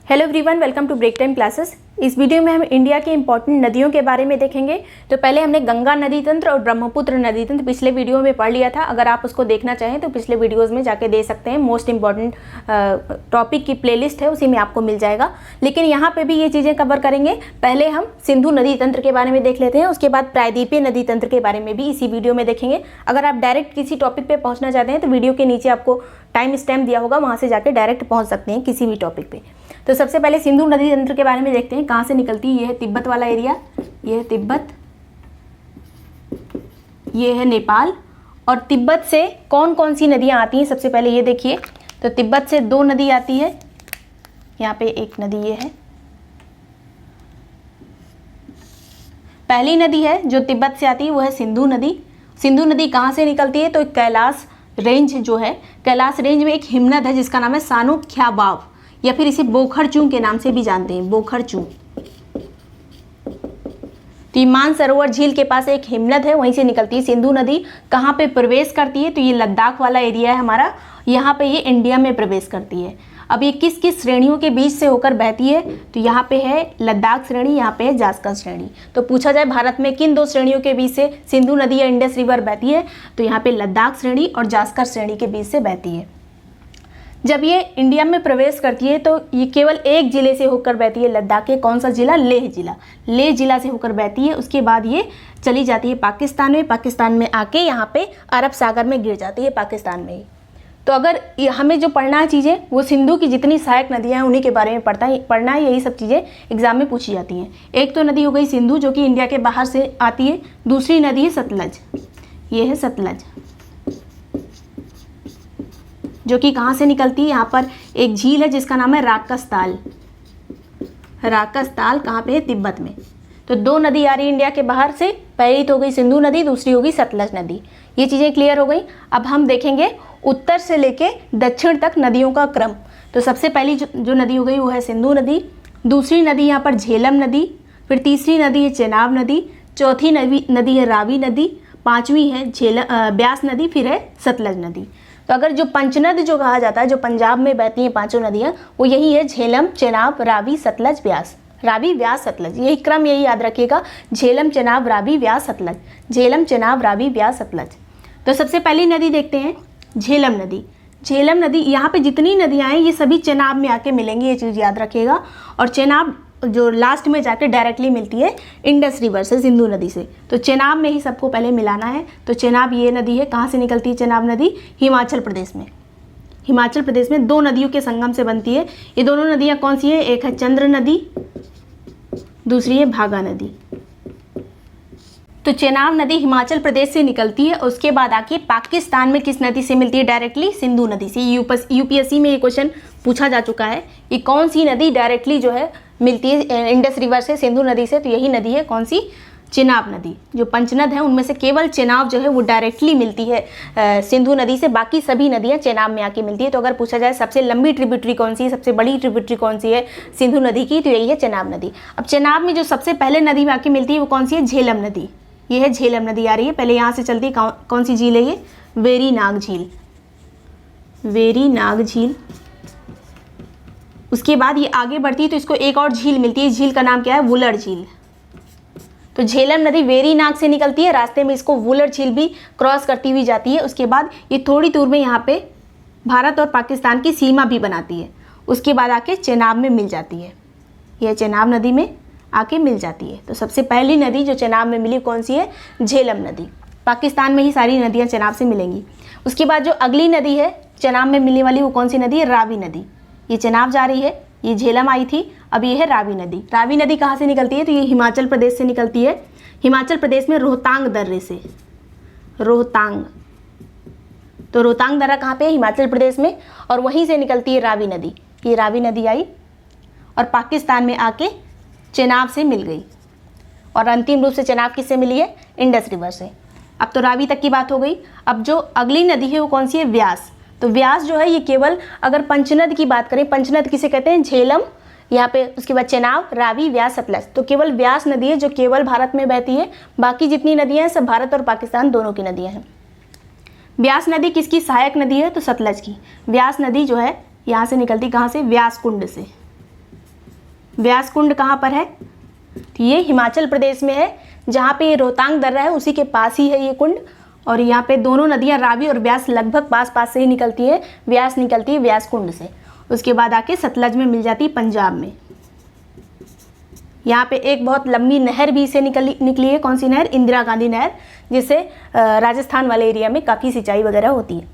Hello everyone, welcome to break time classes. इस video में हम इंडिया के इंपॉर्टेंट नदियों के बारे में देखेंगे। तो पहले हमने गंगा नदी तंत्र और ब्रह्मपुत्र नदी तंत्र पिछले वीडियो में पढ़ लिया था। अगर आप उसको देखना चाहें तो पिछले वीडियोस में जाके दे सकते हैं। मोस्ट इंपॉर्टेंट टॉपिक की प्लेलिस्ट है, उसी में आपको मिल जाएगा। लेकिन यहाँ पे भी ये चीज़ें कवर करेंगे। पहले हम सिंधु नदी तंत्र के बारे में देख लेते हैं, उसके बाद प्रायद्वीपीय नदी तंत्र के बारे में भी इसी वीडियो में देखेंगे। अगर आप डायरेक्ट किसी टॉपिक पर पहुँचना चाहते हैं तो वीडियो के नीचे आपको टाइम स्टैम्प दिया होगा, वहाँ से जाकर डायरेक्ट पहुँच सकते हैं किसी भी टॉपिक पे। तो सबसे पहले सिंधु नदी तंत्र के बारे में देखते हैं, कहाँ से निकलती है। ये है तिब्बत वाला एरिया, ये है तिब्बत, ये है नेपाल। और तिब्बत से कौन कौन सी नदियाँ आती हैं सबसे पहले ये देखिए। तो तिब्बत से दो नदी आती है, यहाँ पे एक नदी ये है। पहली नदी है जो तिब्बत से आती है वो है सिंधु नदी। सिंधु नदी कहाँ से निकलती है तो कैलाश रेंज जो है, कैलाश रेंज में एक हिमनद है जिसका नाम है सानो ख्याबाव, या फिर इसे बोखरचू के नाम से भी जानते हैं, बोखरचू। तो मानसरोवर झील के पास एक हिमनद है, वहीं से निकलती है सिंधु नदी। कहाँ पे प्रवेश करती है तो ये लद्दाख वाला एरिया है हमारा, यहाँ पे ये इंडिया में प्रवेश करती है। अब ये किस किस श्रेणियों के बीच से होकर बहती है तो यहाँ पे है लद्दाख श्रेणी, यहाँ पे है जास्कर श्रेणी। तो पूछा जाए भारत में किन दो श्रेणियों के बीच से सिंधु नदी या इंडस रिवर बहती है तो यहाँ पे लद्दाख श्रेणी और जास्कर श्रेणी के बीच से बहती है। जब ये इंडिया में प्रवेश करती है तो ये केवल एक ज़िले से होकर बहती है, लद्दाख के कौन सा ज़िला, लेह ज़िला। लेह ज़िला से होकर बहती है। उसके बाद ये चली जाती है पाकिस्तान में, पाकिस्तान में आके यहाँ पे अरब सागर में गिर जाती है, पाकिस्तान में ही। तो अगर हमें जो पढ़ना है चीज़ें वो सिंधु की जितनी सहायक नदियाँ हैं उन्हीं के बारे में पढ़ना है। यही सब चीज़ें एग्जाम में पूछी जाती हैं। एक तो नदी हो गई सिंधु जो कि इंडिया के बाहर से आती है, दूसरी नदी है सतलज, ये है सतलज जो कि कहाँ से निकलती है। यहाँ पर एक झील है जिसका नाम है राकस ताल। राकस ताल कहाँ पे है, तिब्बत में। तो दो नदी आ रही है इंडिया के बाहर से, पहली तो हो गई सिंधु नदी, दूसरी होगी सतलज नदी। ये चीज़ें क्लियर हो गई। अब हम देखेंगे उत्तर से लेके दक्षिण तक नदियों का क्रम। तो सबसे पहली जो नदी हो गई वो है सिंधु नदी, दूसरी नदी यहाँ पर झेलम नदी, फिर तीसरी नदी है चेनाब नदी, चौथी नदी है रावी नदी, पाँचवीं है ब्यास नदी, फिर है सतलज नदी। तो अगर जो पंचनद जो कहा जाता है, जो पंजाब में बहती हैं पांचों नदियाँ, वो यही है झेलम, चेनाब, रावी, सतलज, ब्यास। रावी, ब्यास, सतलज, यही क्रम, यही याद रखिएगा। झेलम, चेनाब, रावी, ब्यास, सतलज, झेलम, चेनाब, रावी, ब्यास, सतलज। तो सबसे पहली नदी देखते हैं झेलम नदी। झेलम नदी, यहाँ पे जितनी नदियाँ हैं ये सभी चेनाब में आके मिलेंगी, ये चीज़ याद रखिएगा। और चेनाब जो लास्ट में जाके डायरेक्टली मिलती है इंडस रिवर से, सिंधु नदी से। तो चेनाब में ही सबको पहले मिलाना है। तो चेनाब ये नदी है, कहाँ से निकलती है चेनाब नदी, हिमाचल प्रदेश में। हिमाचल प्रदेश में दो नदियों के संगम से बनती है। ये दोनों नदियाँ कौन सी है, एक है चंद्र नदी, दूसरी है भागा नदी। तो चेनाब नदी हिमाचल प्रदेश से निकलती है। उसके बाद आके पाकिस्तान में किस नदी से मिलती है डायरेक्टली, सिंधु नदी से। यूपीएससी में ये क्वेश्चन पूछा जा चुका है कि कौन सी नदी डायरेक्टली जो है मिलती है इंडस रिवर से, सिंधु नदी से। तो यही नदी है कौन सी, चेनाब नदी। जो पंचनद है उनमें से केवल चेनाब जो है वो डायरेक्टली मिलती है सिंधु नदी से, बाकी सभी नदियाँ चेनाब में आके मिलती है। तो अगर पूछा जाए सबसे लंबी ट्रिब्यूटरी कौन सी है, सबसे बड़ी ट्रिब्यूटरी कौन सी है सिंधु नदी की, तो यही है चेनाब नदी। अब चेनाब में जो सबसे पहले नदी में आके मिलती है वो कौन सी है, झेलम नदी। ये है झेलम नदी आ रही है, पहले यहाँ से चलती है। कौन सी झील है ये, वेरी नाग झील, वेरी नाग झील। उसके बाद ये आगे बढ़ती है तो इसको एक और झील मिलती है, झील का नाम क्या है, वुलर झील। तो झेलम नदी वेरी नाग से निकलती है, रास्ते में इसको वुलर झील भी क्रॉस करती हुई जाती है। उसके बाद ये थोड़ी दूर में यहाँ पे भारत और पाकिस्तान की सीमा भी बनाती है। उसके बाद आके चेनाब में मिल जाती है, यह चेनाब नदी में आके मिल जाती है। तो सबसे पहली नदी जो चेनाब में मिली कौन सी है, झेलम नदी। पाकिस्तान में ही सारी नदियाँ चेनाब से मिलेंगी। उसके बाद जो अगली नदी है चेनाब में मिलने वाली वो कौन सी नदी है, रावी नदी। ये चेनाब जा रही है, ये झेलम आई थी, अब ये है रावी नदी। रावी नदी कहाँ से निकलती है तो ये हिमाचल प्रदेश से निकलती है। हिमाचल प्रदेश में रोहतांग दर्रे से, रोहतांग। तो रोहतांग दर्रा कहाँ पे है, हिमाचल प्रदेश में, और वहीं से निकलती है रावी नदी। ये रावी नदी आई और पाकिस्तान में आके चेनाब से मिल गई। और अंतिम रूप से चेनाब किससे मिली है, इंडस रिवर से। अब तो रावी तक की बात हो गई। अब जो अगली नदी है वो कौन सी है, व्यास। तो व्यास जो है ये केवल, अगर पंचनद की बात करें, पंचनद किसे कहते हैं, झेलम, यहाँ पे उसके बाद चेनाब, रावी, व्यास, सतलज। तो केवल व्यास नदी है जो केवल भारत में बहती है, बाकी जितनी नदियाँ हैं सब भारत और पाकिस्तान दोनों की नदियाँ हैं। व्यास नदी किसकी सहायक नदी है तो सतलज की। व्यास नदी जो है यहाँ से निकलती, कहाँ से, व्यास कुंड से। व्यास कुंड कहाँ पर है? तो ये हिमाचल प्रदेश में है, जहाँ पे ये रोहतांग दर्रा है उसी के पास ही है ये कुंड। और यहाँ पे दोनों नदियाँ रावी और व्यास लगभग पास पास से ही निकलती है। व्यास निकलती है व्यास कुंड से, उसके बाद आके सतलज में मिल जाती है पंजाब में। यहाँ पे एक बहुत लंबी नहर भी इसे निकली है। कौन सी नहर? इंदिरा गांधी नहर, जिससे राजस्थान वाले एरिया में काफ़ी सिंचाई वगैरह होती है।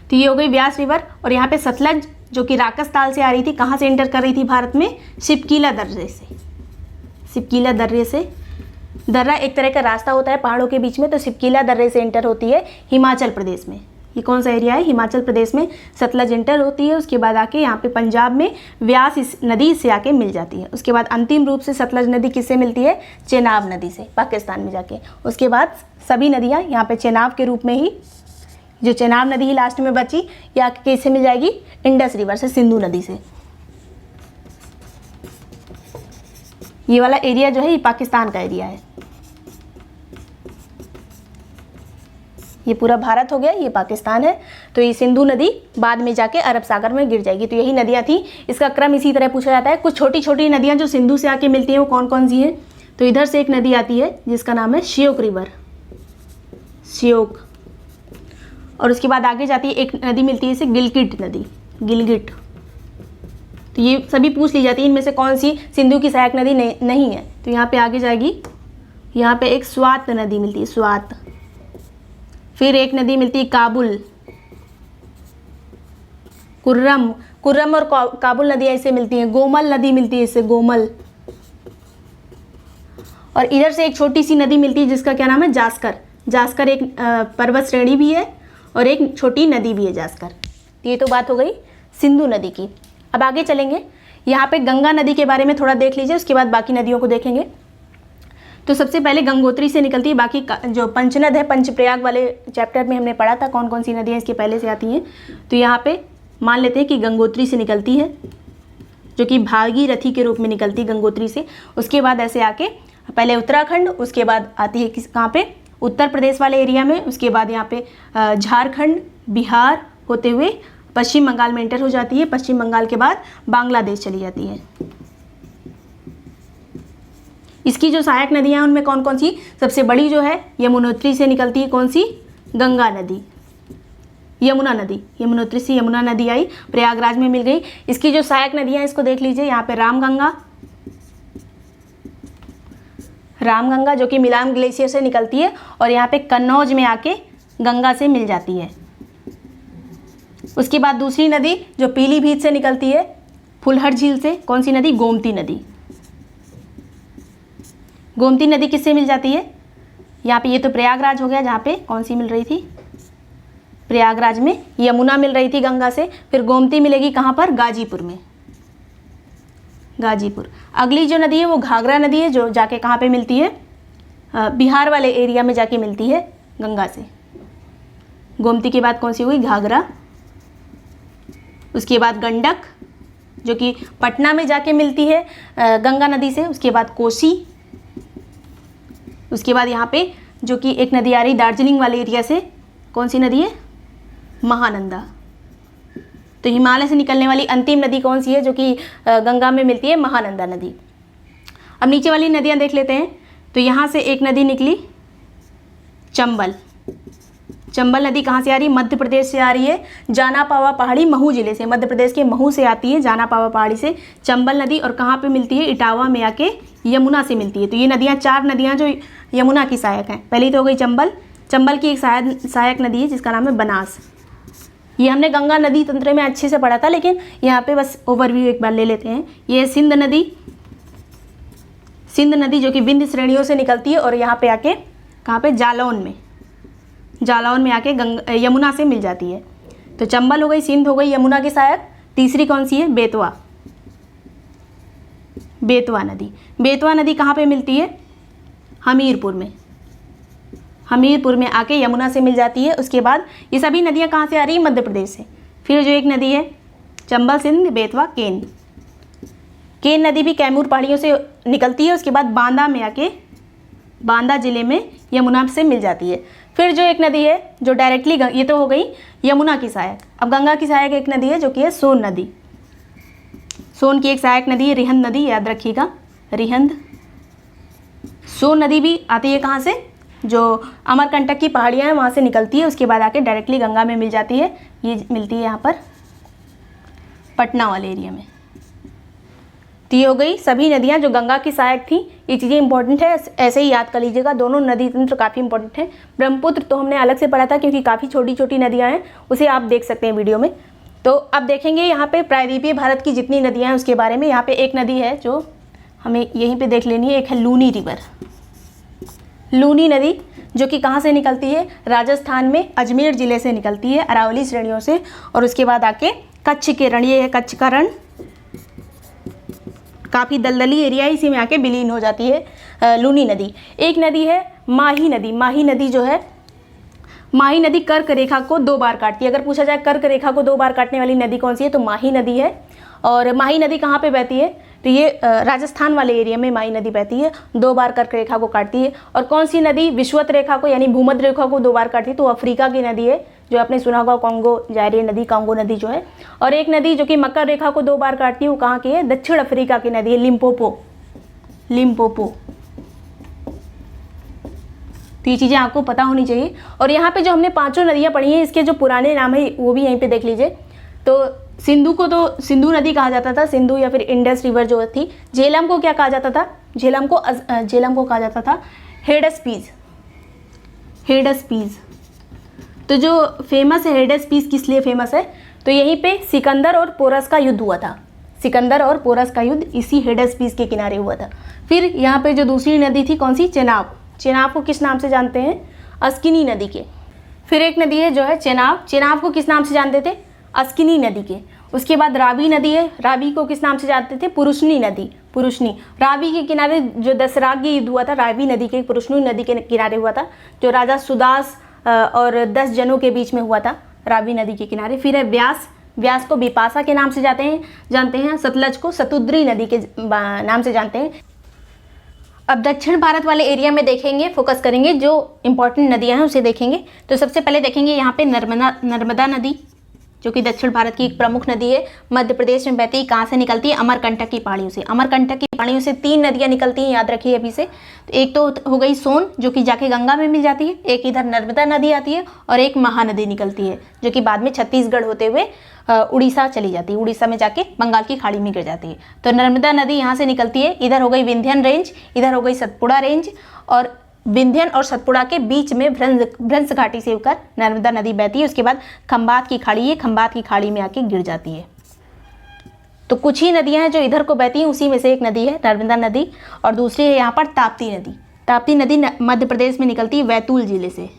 तो ये हो गई व्यास रिवर। और यहाँ पे सतलज जो कि राकस ताल से आ रही थी, कहाँ से एंटर कर रही थी भारत में? शिपकीला दर्रे से। शिपकीला दर्रे से, दर्रा एक तरह का रास्ता होता है पहाड़ों के बीच में, तो शिपकीला दर्रे से एंटर होती है हिमाचल प्रदेश में। ये कौन सा एरिया है? हिमाचल प्रदेश में सतलज एंटर होती है। उसके बाद आके यहाँ पे पंजाब में व्यास इस नदी से आके मिल जाती है। उसके बाद अंतिम रूप से सतलज नदी किससे मिलती है? चेनाब नदी से, पाकिस्तान में जाके। उसके बाद सभी नदियाँ यहाँ पे चेनाब के रूप में ही, जो चेनाब नदी ही लास्ट में बची, या किससे मिल जाएगी? इंडस रिवर से, सिंधु नदी से। ये वाला एरिया जो है ये पाकिस्तान का एरिया है। ये पूरा भारत हो गया, ये पाकिस्तान है। तो ये सिंधु नदी बाद में जाके अरब सागर में गिर जाएगी। तो यही नदियाँ थी। इसका क्रम इसी तरह पूछा जाता है। कुछ छोटी छोटी नदियाँ जो सिंधु से आके मिलती हैं वो कौन कौन सी हैं? तो इधर से एक नदी आती है जिसका नाम है श्योक रिवर, श्योक। और उसके बाद आगे जाती है एक नदी मिलती है इसे गिलगिट नदी, गिलगिट। तो ये सभी पूछ ली जाती है इनमें से कौन सी सिंधु की सहायक नदी नहीं है। तो यहाँ पे आगे जाएगी, यहाँ पे एक स्वात नदी मिलती है, स्वात। फिर एक नदी मिलती है काबुल, कुर्रम। कुर्रम और काबुल नदियाँ इससे मिलती हैं। गोमल नदी मिलती है इससे, गोमल। और इधर से एक छोटी सी नदी मिलती है जिसका क्या नाम है? जास्कर। जास्कर एक पर्वत श्रेणी भी है और एक छोटी नदी भी है, जास्कर। ये तो बात हो गई सिंधु नदी की। अब आगे चलेंगे, यहाँ पे गंगा नदी के बारे में थोड़ा देख लीजिए, उसके बाद बाकी नदियों को देखेंगे। तो सबसे पहले गंगोत्री से निकलती है। बाकी जो पंचनद है, पंचप्रयाग वाले चैप्टर में हमने पढ़ा था कौन कौन सी नदियाँ इसके पहले से आती हैं। तो यहाँ पे मान लेते हैं कि गंगोत्री से निकलती है, जो कि भागीरथी के रूप में निकलती है गंगोत्री से। उसके बाद ऐसे आके पहले उत्तराखंड, उसके बाद आती है कहाँ पे? उत्तर प्रदेश वाले एरिया में। उसके बाद यहाँ पे झारखंड, बिहार होते हुए पश्चिम बंगाल में एंटर हो जाती है। पश्चिम बंगाल के बाद बांग्लादेश चली जाती है। इसकी जो सहायक नदियाँ हैं उनमें कौन कौन सी? सबसे बड़ी जो है यमुनोत्री से निकलती है। कौन सी? गंगा नदी, यमुना नदी। यमुनोत्री से यमुना नदी आई, प्रयागराज में मिल गई। इसकी जो सहायक नदियाँ इसको देख लीजिए। यहाँ पे रामगंगा, रामगंगा जो कि मिलान ग्लेशियर से निकलती है और यहाँ पे कन्नौज में आके गंगा से मिल जाती है। उसके बाद दूसरी नदी जो पीलीभीत से निकलती है, फुलहर झील से। कौन सी नदी? गोमती नदी। गोमती नदी किससे मिल जाती है? यहाँ पे ये तो प्रयागराज हो गया, जहाँ पे कौन सी मिल रही थी? प्रयागराज में यमुना मिल रही थी गंगा से। फिर गोमती मिलेगी कहाँ पर? गाजीपुर में, गाजीपुर। अगली जो नदी है वो घाघरा नदी है, जो जाके कहाँ पे मिलती है? बिहार वाले एरिया में जाके मिलती है गंगा से। गोमती के बाद कौन सी हुई? घाघरा। उसके बाद गंडक जो कि पटना में जाके मिलती है गंगा नदी से। उसके बाद कोसी। उसके बाद यहाँ पे जो कि एक नदी आ रही दार्जिलिंग वाले एरिया से, कौन सी नदी है? महानंदा। तो हिमालय से निकलने वाली अंतिम नदी कौन सी है जो कि गंगा में मिलती है? महानंदा नदी। अब नीचे वाली नदियाँ देख लेते हैं। तो यहाँ से एक नदी निकली चंबल। चंबल नदी कहाँ से आ रही है? मध्य प्रदेश से आ रही है, जानापावा पहाड़ी, महू जिले से। मध्य प्रदेश के महू से आती है जानापावा पहाड़ी से चंबल नदी। और कहाँ पे मिलती है? इटावा में आके यमुना से मिलती है। तो ये नदियाँ, चार नदियाँ जो यमुना की सहायक हैं। पहली तो हो गई चंबल। चंबल की एक सहायक नदी है जिसका नाम है बनास। ये हमने गंगा नदी तंत्र में अच्छे से पढ़ा था, लेकिन यहाँ पे बस ओवरव्यू एक बार ले लेते हैं। ये सिंध नदी, सिंध नदी जो कि विंध्य श्रेणियों से निकलती है और यहाँ पे आके कहाँ पे? जालौन में, जालौन में आके यमुना से मिल जाती है। तो चंबल हो गई, सिंध हो गई यमुना की सहायक। तीसरी कौन सी है? बेतवा। बेतवा नदी। बेतवा नदी कहाँ पे मिलती है? हमीरपुर में। हमीरपुर में आके यमुना से मिल जाती है। उसके बाद ये सभी नदियाँ कहाँ से आ रही है? मध्य प्रदेश से। फिर जो एक नदी है चंबल, सिंध, बेतवा, केन। केन नदी भी कैमूर पहाड़ियों से निकलती है। उसके बाद बांदा में आके बांदा जिले में यमुना से मिल जाती है। फिर जो एक नदी है जो डायरेक्टली, ये तो हो गई यमुना की सहायक। अब गंगा की सहायक एक नदी है जो कि है सोन नदी। सोन की एक सहायक नदी है रिहंद नदी, याद रखिएगा रिहंद। सोन नदी भी आती है कहाँ से, जो अमरकंटक की पहाड़ियाँ हैं वहाँ से निकलती है, उसके बाद आके डायरेक्टली गंगा में मिल जाती है। ये मिलती है यहाँ पर पटना वाले एरिया में। तो ये हो गई सभी नदियाँ जो गंगा की सहायक थी। ये चीज़ें इंपॉर्टेंट है, ऐसे ही याद कर लीजिएगा। दोनों नदी तंत्र काफ़ी इंपॉर्टेंट है। ब्रह्मपुत्र तो हमने अलग से पढ़ा था क्योंकि काफ़ी छोटी छोटी नदियाँ हैं, उसे आप देख सकते हैं वीडियो में। तो अब देखेंगे यहाँ पे प्रायद्वीपीय भारत की जितनी नदियाँ हैं उसके बारे में। यहाँ पे एक नदी है जो हमें यहीं पे देख लेनी है, एक है लूनी रिवर। लूनी नदी जो कि कहाँ से निकलती है, राजस्थान में अजमेर ज़िले से निकलती है, अरावली श्रेणियों से, और उसके बाद आके कच्छ के रण, ये है कच्छ का रण, काफ़ी दलदली एरिया है, इसी में आके विलीन हो जाती है लूनी नदी। एक नदी है माही नदी। माही नदी जो है, माही नदी कर्क रेखा को 2 बार काटती है। अगर पूछा जाए कर्क रेखा को 2 बार काटने वाली नदी कौन सी है, तो माही नदी है। और माही नदी कहाँ पे बहती है, तो ये राजस्थान वाले एरिया में माही नदी बहती है, 2 बार कर्क रेखा को काटती है। और कौन सी नदी विषुवत रेखा को यानी भूमध्य रेखा को 2 बार काटती है, तो अफ्रीका की नदी है, जो आपने सुना होगा कॉन्गो जायरे नदी, कॉन्गो नदी जो है। और एक नदी जो कि मकर रेखा को 2 बार काटती है, वो कहाँ की है, दक्षिण अफ्रीका की नदी है, लिम्पोपो। लिम्पोपो। तो ये चीज़ें आपको पता होनी चाहिए। और यहाँ पे जो हमने 5 नदियाँ पढ़ी हैं, इसके जो पुराने नाम है वो भी यहीं पे देख लीजिए। तो सिंधु को तो सिंधु नदी कहा जाता था, सिंधु या फिर इंडस रिवर जो थी। झेलम को क्या कहा जाता था, झेलम को कहा जाता था हेडस्पीस। हेडस्पीस तो जो फेमस है हेडस्पीस किस लिए फेमस है, तो यहीं पे सिकंदर और पोरस का युद्ध हुआ था। सिकंदर और पोरस का युद्ध इसी हेडस्पीस के किनारे हुआ था। फिर यहाँ पे जो दूसरी नदी थी कौन सी, चेनाब। चेनाब को किस नाम से जानते हैं, अस्किनी नदी के। फिर एक नदी है जो है चेनाब। चेनाब को किस नाम से जानते थे, अस्किनी नदी के। उसके बाद रावी नदी है। रावी को किस नाम से जानते थे, पुरुषनी नदी। पुरुषनी, रावी के किनारे जो दसराग्य युद्ध हुआ था, रावी नदी के, पुरुषनी नदी के किनारे हुआ था, जो राजा सुदास और 10 जनों के बीच में हुआ था, रावी नदी के किनारे। फिर है व्यास। व्यास को बिपाशा के नाम से जानते हैं। सतलज को सतुद्री नदी के नाम से जानते हैं। अब दक्षिण भारत वाले एरिया में देखेंगे, फोकस करेंगे, जो इंपॉर्टेंट नदियां हैं उसे देखेंगे। तो सबसे पहले देखेंगे यहाँ पे नर्मदा नदी, जो कि दक्षिण भारत की एक प्रमुख नदी है, मध्य प्रदेश में बहती है। कहाँ से निकलती है, अमरकंटक की पहाड़ियों से। अमरकंटक की पहाड़ियों से 3 नदियाँ निकलती हैं, याद रखिए अभी से। तो एक तो हो गई सोन, जो कि जाके गंगा में मिल जाती है। एक इधर नर्मदा नदी आती है, और एक महानदी निकलती है, जो कि बाद में छत्तीसगढ़ होते हुए उड़ीसा चली जाती है, उड़ीसा में जाके बंगाल की खाड़ी में गिर जाती है। तो नर्मदा नदी यहाँ से निकलती है। इधर हो गई विंध्यन रेंज, इधर हो गई सतपुड़ा रेंज, और विंध्यन और सतपुड़ा के बीच में भ्रंश घाटी से होकर नर्मदा नदी बहती है। उसके बाद खंबात की खाड़ी है, खंबात की खाड़ी में आके गिर जाती है। तो कुछ ही नदियाँ हैं जो इधर को बहती हैं, उसी में से एक नदी है नर्मदा नदी। और दूसरी है यहाँ पर ताप्ती नदी। ताप्ती नदी मध्य प्रदेश में निकलती है, बैतूल जिले से।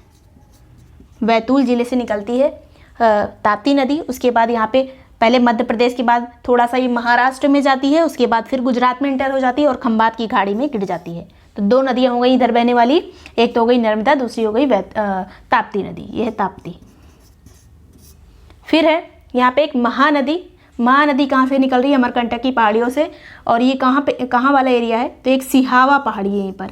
बैतूल जिले से निकलती है ताप्ती नदी। उसके बाद यहाँ पे पहले मध्य प्रदेश के बाद थोड़ा सा ये महाराष्ट्र में जाती है, उसके बाद फिर गुजरात में एंटर हो जाती है और खंबात की खाड़ी में गिर जाती है। तो 2 नदियाँ हो गई इधर बहने वाली, एक तो हो गई नर्मदा, दूसरी हो गई ताप्ती नदी। ये है ताप्ती। फिर है यहाँ पे एक महानदी। महानदी कहाँ से निकल रही है, अमरकंटक की पहाड़ियों से। और ये कहाँ वाला एरिया है, तो एक सिहावा पहाड़ी है यहीं पर।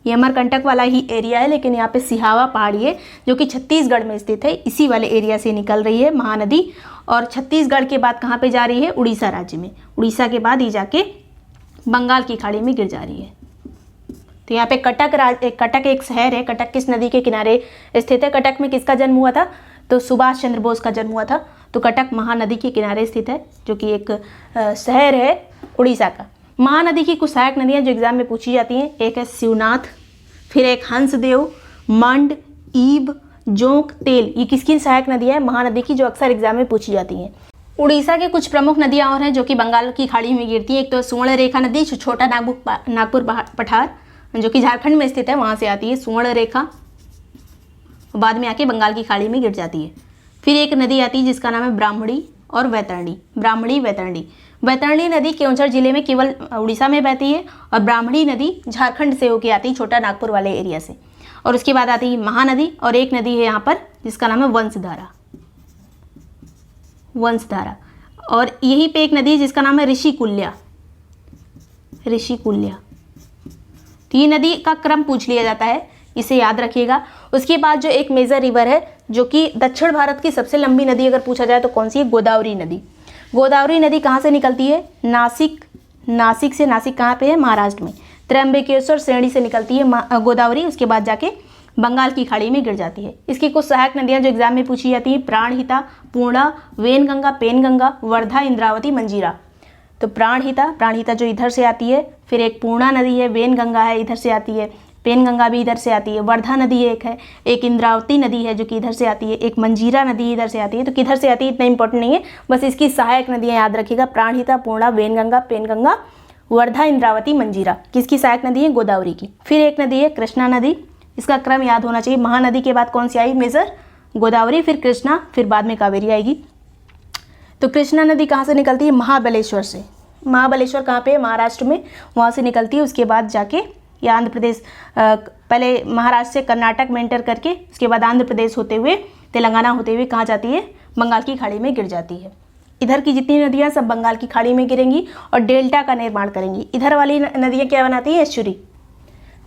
ये अमरकंटक वाला ही एरिया है, लेकिन यहाँ पे सिहावा पहाड़ी है जो कि छत्तीसगढ़ में स्थित है। इसी वाले एरिया से निकल रही है महानदी। और छत्तीसगढ़ के बाद कहाँ पे जा रही है, उड़ीसा राज्य में। उड़ीसा के बाद ये जाके बंगाल की खाड़ी में गिर जा रही है। तो यहाँ पे कटक एक शहर है। कटक किस नदी के किनारे स्थित है, कटक में किसका जन्म हुआ था, तो सुभाष चंद्र बोस का जन्म हुआ था। तो कटक महानदी के किनारे स्थित है, जो कि एक शहर है उड़ीसा का। महानदी की कुछ सहायक नदियाँ जो एग्जाम में पूछी जाती हैं, एक है शिवनाथ, फिर एक हंसदेव, मंड, ईब, जोंक, तेल। ये किसकी सहायक नदियाँ हैं, महानदी की, जो अक्सर एग्जाम में पूछी जाती हैं। उड़ीसा के कुछ प्रमुख नदियाँ और हैं जो कि बंगाल की खाड़ी में गिरती है। एक तो स्वर्ण रेखा नदी, जो छोटा नागपुर पठार, जो कि झारखंड में स्थित है, वहाँ से आती है स्वर्ण रेखा, बाद में आके बंगाल की खाड़ी में गिर जाती है। फिर एक नदी आती है जिसका नाम है ब्राह्मणी और वैतरणी। ब्राह्मणी वैतरणी। वैतरणी नदी केवंझर जिले में केवल उड़ीसा में बहती है, और ब्राह्मणी नदी झारखंड से होकर आती है, छोटा नागपुर वाले एरिया से। और उसके बाद आती है महानदी, और एक नदी है यहाँ पर जिसका नाम है वंशधारा। वंशधारा। और यहीं पे एक नदी है जिसका नाम है ऋषिकुल्या। ऋषिकुल्या। तो ये नदी का क्रम पूछ लिया जाता है, इसे याद रखिएगा। उसके बाद जो एक मेजर रिवर है, जो कि दक्षिण भारत की सबसे लंबी नदी अगर पूछा जाए तो कौन सी है, गोदावरी नदी। गोदावरी नदी कहाँ से निकलती है? नासिक से, नासिक कहाँ पे है? महाराष्ट्र में। त्र्यंबकेश्वर श्रेणी से निकलती है गोदावरी, उसके बाद जाके बंगाल की खाड़ी में गिर जाती है। इसकी कुछ सहायक नदियाँ जो एग्जाम में पूछी जाती हैं, प्राणहिता, पूर्णा, वेनगंगा, पेनगंगा, वर्धा, इंद्रावती, मंजीरा। तो प्राणहिता जो इधर से आती है, फिर एक पूर्णा नदी है, वेनगंगा है इधर से आती है, पेनगंगा भी इधर से आती है, वर्धा नदी एक है, एक इंद्रावती नदी है जो कि इधर से आती है, एक मंजीरा नदी इधर से आती है। तो किधर से आती है इतना इंपॉर्टेंट नहीं है, बस इसकी सहायक नदियाँ याद रखिएगा, प्राणहिता, पूर्णा, वेनगंगा, पेनगंगा, वर्धा, इंद्रावती, मंजीरा। किसकी सहायक नदी है? गोदावरी की। फिर एक नदी है कृष्णा नदी, इसका क्रम याद होना चाहिए, महानदी के बाद कौन सी आई? मेजर गोदावरी, फिर कृष्णा, फिर बाद में कावेरी आएगी। तो कृष्णा नदी कहाँ से निकलती है? महाबलेश्वर से। महाबलेश्वर कहाँ पे है? महाराष्ट्र में, वहाँ से निकलती है। उसके बाद जाके या आंध्र प्रदेश, पहले महाराष्ट्र से कर्नाटक में एंटर करके उसके बाद आंध्र प्रदेश होते हुए, तेलंगाना होते हुए कहाँ जाती है? बंगाल की खाड़ी में गिर जाती है। इधर की जितनी नदियाँ सब बंगाल की खाड़ी में गिरेंगी और डेल्टा का निर्माण करेंगी। इधर वाली नदियाँ क्या बनाती हैं? एस्चुरी।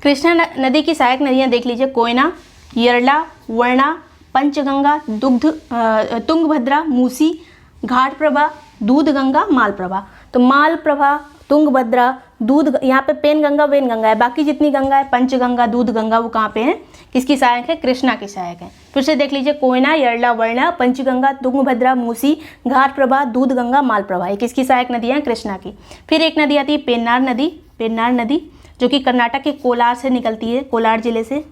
कृष्णा नदी की सहायक नदियाँ देख लीजिए, कोयना, यरला, वर्णा, पंचगंगा, तुंगभद्रा, मूसी, घाटप्रभा, दूधगंगा, मालप्रभा। तो मालप्रभा, तुंगभद्रा, यहाँ पे पेनगंगा, वेनगंगा है, बाकी जितनी गंगा है, पंचगंगा, दूधगंगा, वो कहाँ पे है? किसकी सहायक है? कृष्णा की सहायक है। फिर से देख लीजिए, कोयना, यरला, वर्णा, पंचगंगा, तुंगभद्रा, मूसी, घाटप्रभा, दूधगंगा, मालप्रभा, ये किसकी सहायक नदियाँ हैं? कृष्णा की। फिर एक नदी आती है पेन्नार नदी जो कि कर्नाटक के कोलार से निकलती है, कोलार जिले से,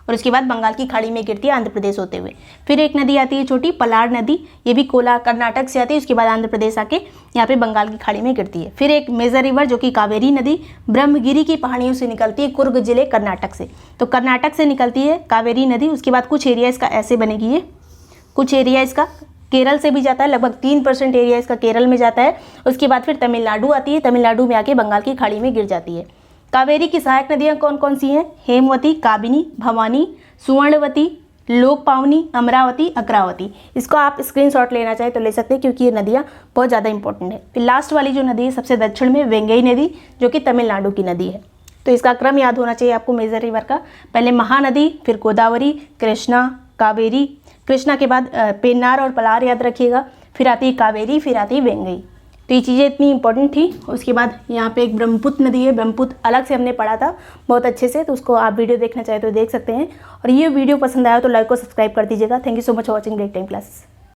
और उसके बाद बंगाल की खाड़ी में गिरती है आंध्र प्रदेश होते हुए। फिर एक नदी आती है छोटी, पलार नदी, ये भी कोलार कर्नाटक से आती है, उसके बाद आंध्र प्रदेश आके यहाँ पे बंगाल की खाड़ी में गिरती है। फिर एक मेजर रिवर जो कि कावेरी नदी ब्रह्मगिरी की पहाड़ियों से निकलती है, कुर्ग जिले कर्नाटक से। तो कर्नाटक से निकलती है कावेरी नदी, उसके बाद कुछ एरिया इसका ऐसे बनेगी, ये कुछ एरिया इसका केरल से भी जाता है, लगभग 3% एरिया इसका केरल में जाता है। उसके बाद फिर तमिलनाडु आती है, तमिलनाडु में आके बंगाल की खाड़ी में गिर जाती है। कावेरी की सहायक नदियाँ कौन कौन सी हैं? हेमवती, काबिनी, भवानी, सुवर्णवती, लोकपावनी, अमरावती, अक्रावती। इसको आप स्क्रीनशॉट लेना चाहे तो ले सकते हैं क्योंकि ये नदियाँ बहुत ज़्यादा इंपॉर्टेंट है। फिर लास्ट वाली जो नदी है सबसे दक्षिण में, वेंगई नदी जो कि तमिलनाडु की नदी है। तो इसका क्रम याद होना चाहिए आपको मेजर रिवर का, पहले महानदी, फिर गोदावरी, कृष्णा, कावेरी, कृष्णा के बाद पेन्नार और पलार याद रखिएगा, फिर आती है कावेरी, फिर आती है वेंगई। तो ये चीज़ें इतनी इंपॉर्टेंट थी। उसके बाद यहाँ पे एक ब्रह्मपुत्र नदी है, ब्रह्मपुत्र अलग से हमने पढ़ा था बहुत अच्छे से, तो उसको आप वीडियो देखना चाहे तो देख सकते हैं। और ये वीडियो पसंद आया तो लाइक और सब्सक्राइब कर दीजिएगा। Thank you so much for watching break time classes.